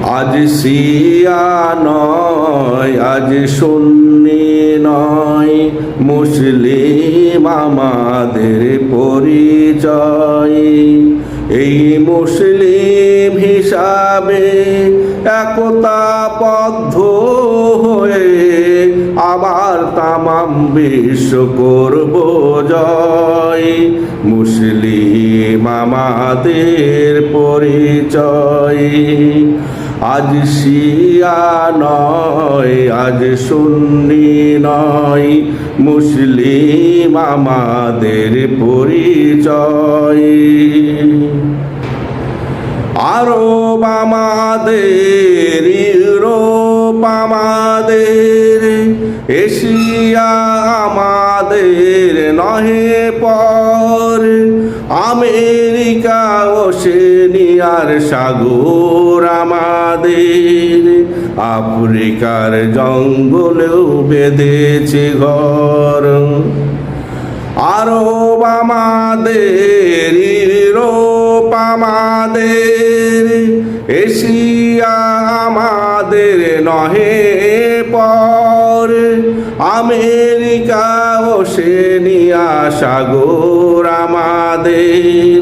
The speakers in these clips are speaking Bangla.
আজ শিয়া নয়, আজ সুন্নি নয়, মুসলিম আমাদের পরিচয়। এই মুসলিম হিসাবে একতাবদ্ধ হয়ে আবার তামাম বিশ্ব করব জয়। মুসলিম আমাদের পরিচয়। আজ শিয়া নয়, আজ সুন্নি নয়, মুসলিম আমাদের পরিচয়। আরব আমাদের, ইউরোপ আমাদের, এশিয়া আমাদের নহে পর। আমেরিকা ওশেনিয়ার সাগর আমাদের, আফ্রিকার জঙ্গলেও বেঁধেছে ঘর। আরব আমাদের, ইউরোপ আমাদের, এশিয়া আমাদের নহে পর। আমেরিকা ওশেনিয়া সাগর আমাদের,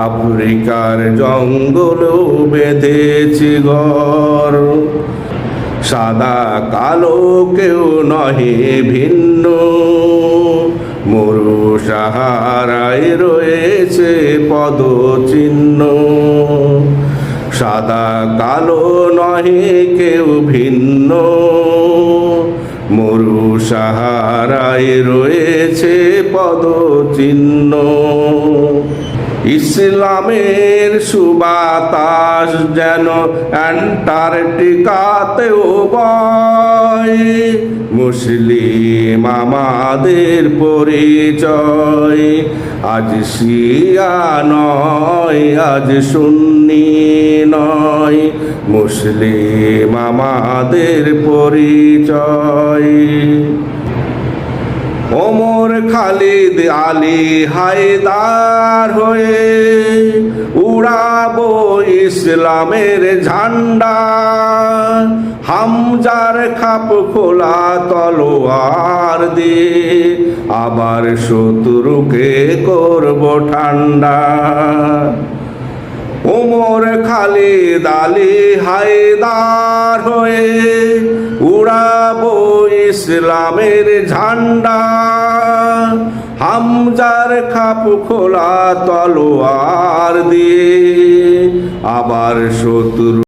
আফ্রিকার জঙ্গলও বেঁধেছে ঘর। সাদা কালো কেউ নহে ভিন্ন, মরু সাহারায় রয়েছে পদচিহ্ন। সাদা কালো নহে কেউ ভিন্ন, মরু সাহারায় রয়েছে পদচিহ্ন। ইসলামের সুবাতাস যেন অ্যান্টার্কটিকাতেও বয়। মুসলিম আমাদের পরিচয়। আজ শিয়া নয়, আজ সুন্নি নয়, মুসলিম আমাদের পরিচয়। ওমর, খালিদ, আলী, হায়দার হয়ে উড়াবো ইসলামের ঝান্ডা। হামজার খাপ খোলা তলোয়ার দিয়ে আবার শত্রুকে করব ঠান্ডা। ওমর, খালিদ, আলী, হায়দার হয়ে উড়াবো ইসলামের ঝান্ডা। হামজার খাপ খোলা তলোয়ার দিয়ে আবার শত্রু